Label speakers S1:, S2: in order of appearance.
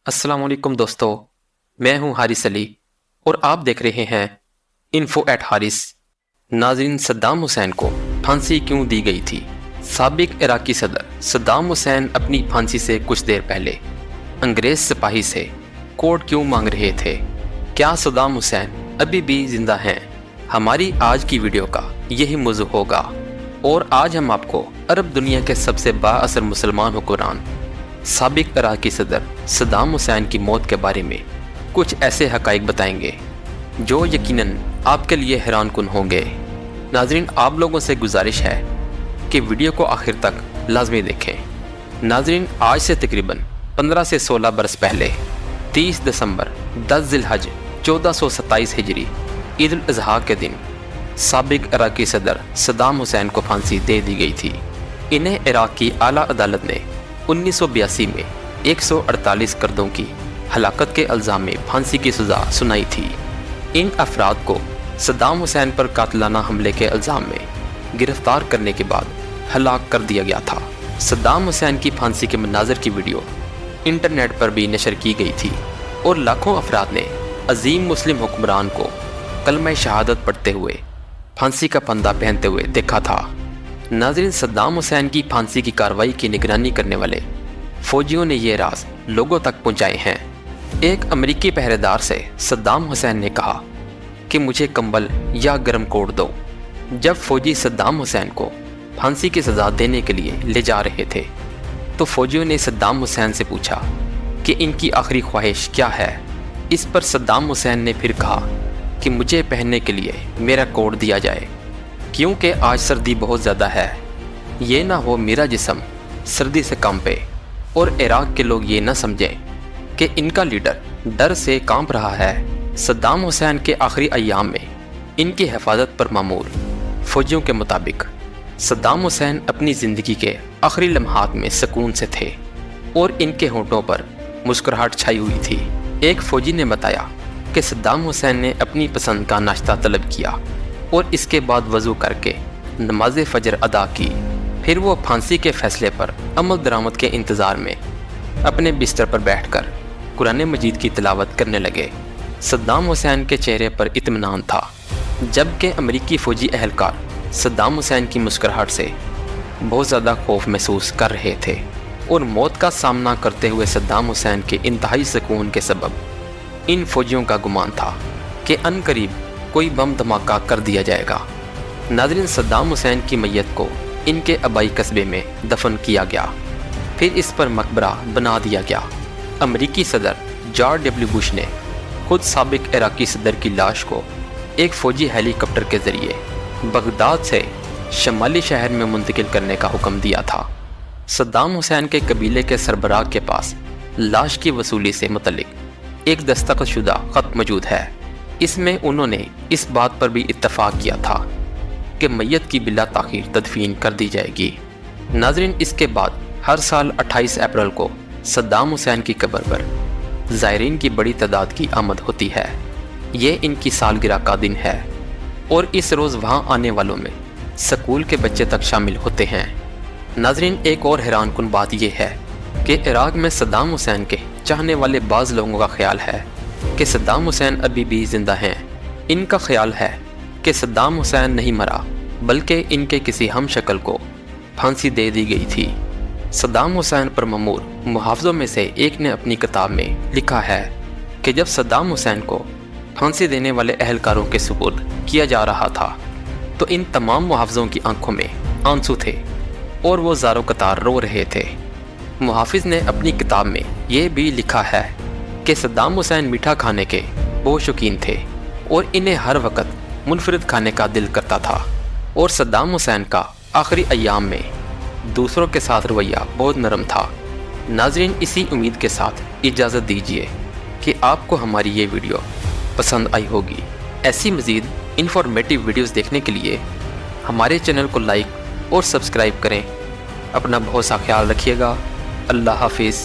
S1: अस्सलाम वालेकुम दोस्तों, मैं हूं हारिस अली और आप देख रहे हैं इन्फो एट हारिस। नाज़रीन, सद्दाम हुसैन को फांसी क्यों दी गई थी? साबिक इराकी सदर सद्दाम हुसैन अपनी फांसी से कुछ देर पहले अंग्रेज सिपाही से कोर्ट क्यों मांग रहे थे? क्या सद्दाम हुसैन अभी भी जिंदा हैं? हमारी आज की वीडियो का यही मौजू होगा और आज हम आपको अरब दुनिया के सबसे बाअसर मुसलमान हुक्मरान साबिक इराकी सदर सद्दाम हुसैन की मौत के बारे में कुछ ऐसे हक़ाइक़ बताएंगे जो यकीनन आपके लिए हैरानकुन होंगे। नाज़रीन, आप लोगों से गुजारिश है कि वीडियो को आखिर तक लाजमी देखें। नाज़रीन, आज से तकरीबन 15 से 16 बरस पहले 30 दिसंबर 10 ज़िलहज 1427 हिजरी ईद उल अज़हा के दिन साबिक इराकी सदर सद्दाम हुसैन को फांसी दे दी गई थी। इन्हें इराक की आला अदालत ने 1982 में 148 कर्दों की हलाकत के इल्ज़ाम में फांसी की सज़ा सुनाई थी। इन अफराद को सद्दाम हुसैन पर कातिलाना हमले के इल्ज़ाम में गिरफ्तार करने के बाद हलाक कर दिया गया था। सद्दाम हुसैन की फांसी के मनाज़र की वीडियो इंटरनेट पर भी नशर की गई थी और लाखों अफराद ने अजीम मुस्लिम हुक्मरान को कलमा शहादत पढ़ते हुए फांसी का फंदा पहनते हुए देखा था। नाज़रीन, सद्दाम हुसैन की फांसी की कार्रवाई की निगरानी करने वाले फौजियों ने ये राज लोगों तक पहुंचाए हैं। एक अमेरिकी पहरेदार से सद्दाम हुसैन ने कहा कि मुझे कंबल या गर्म कोट दो। जब फौजी सद्दाम हुसैन को फांसी की सज़ा देने के लिए ले जा रहे थे तो फौजियों ने सद्दाम हुसैन से पूछा कि इनकी आखिरी ख्वाहिश क्या है। इस पर सद्दाम हुसैन ने फिर कहा कि मुझे पहनने के लिए मेरा कोट दिया जाए, क्योंकि आज सर्दी बहुत ज़्यादा है। ये ना हो मेरा जिस्म सर्दी से कांपे और इराक के लोग ये ना समझें कि इनका लीडर डर से कांप रहा है। सद्दाम हुसैन के आखिरी अय्याम में इनकी हिफाजत पर मामूर फौजियों के मुताबिक सद्दाम हुसैन अपनी ज़िंदगी के आखिरी लम्हात में सुकून से थे और इनके होंठों पर मुस्कुराहट छाई हुई थी। एक फ़ौजी ने बताया कि सद्दाम हुसैन ने अपनी पसंद का नाश्ता तलब किया और इसके बाद वज़ू करके नमाज फ़जर अदा की। फिर वो फांसी के फ़ैसले पर अमल दरामद के इंतज़ार में अपने बिस्तर पर बैठकर कुरान मजीद की तिलावत करने लगे। सद्दाम हुसैन के चेहरे पर इत्मीनान था, जबकि अमेरिकी फ़ौजी अहलकार सद्दाम हुसैन की मुस्कुराहट से बहुत ज़्यादा खौफ महसूस कर रहे थे और मौत का सामना करते हुए सद्दाम हुसैन के इंतहाई सुकून के सबब इन फ़ौजियों का गुमान था कि अनकरीब कोई बम धमाका कर दिया जाएगा। नाज़रीन, सद्दाम हुसैन की मैयत को इनके आबाई कस्बे में दफन किया गया, फिर इस पर मकबरा बना दिया गया। अमेरिकी सदर जॉर्ज डब्ल्यू बुश ने खुद साबिक इराकी सदर की लाश को एक फ़ौजी हेलीकॉप्टर के ज़रिए बगदाद से शमाली शहर में मुंतकिल करने का हुक्म दिया था। सद्दाम हुसैन के कबीले के सरबराह के पास लाश की वसूली से मुतल्लिक एक दस्तखतशुदा ख़त मौजूद है। इसमें उन्होंने इस बात पर भी इत्तफ़ाक़ किया था कि मैयत की बिला ताख़ीर तदफीन कर दी जाएगी। नाज़रीन, इसके बाद हर साल 28 अप्रैल को सद्दाम हुसैन की कब्र पर ज़ायरीन की बड़ी तादाद की आमद होती है। ये इनकी सालगिरह का दिन है और इस रोज़ वहाँ आने वालों में स्कूल के बच्चे तक शामिल होते हैं। नाज़रीन, एक और हैरानकुन बात यह है कि इराक़ में सद्दाम हुसैन के चाहने वाले बाज़ लोगों का ख्याल है कि सद्दाम हुसैन अभी भी ज़िंदा हैं। इनका ख्याल है कि सद्दाम हुसैन नहीं मरा, बल्कि इनके किसी हम शक्ल को फांसी दे दी गई थी। सद्दाम हुसैन पर मामूर मुहाफ़िज़ों में से एक ने अपनी किताब में लिखा है कि जब सद्दाम हुसैन को फांसी देने वाले अहलकारों के सुपुर्द किया जा रहा था तो इन तमाम मुहाफ़िज़ों की आंखों में आंसू थे और वो ज़ारो कतार रो रहे थे। मुहाफ़िज़ ने अपनी किताब में ये भी लिखा है कि सद्दाम हुसैन मीठा खाने के बहुत शौकीन थे और इन्हें हर वक्त मुनफरिद खाने का दिल करता था और सद्दाम हुसैन का आखिरी अय्याम में दूसरों के साथ रवैया बहुत नरम था। नाज़रीन, इसी उम्मीद के साथ इजाज़त दीजिए कि आपको हमारी ये वीडियो पसंद आई होगी। ऐसी मज़ीद इन्फॉर्मेटिव वीडियोज़ देखने के लिए हमारे चैनल को लाइक और सब्सक्राइब करें। अपना बहुत सा ख्याल रखिएगा। अल्लाह हाफिज़।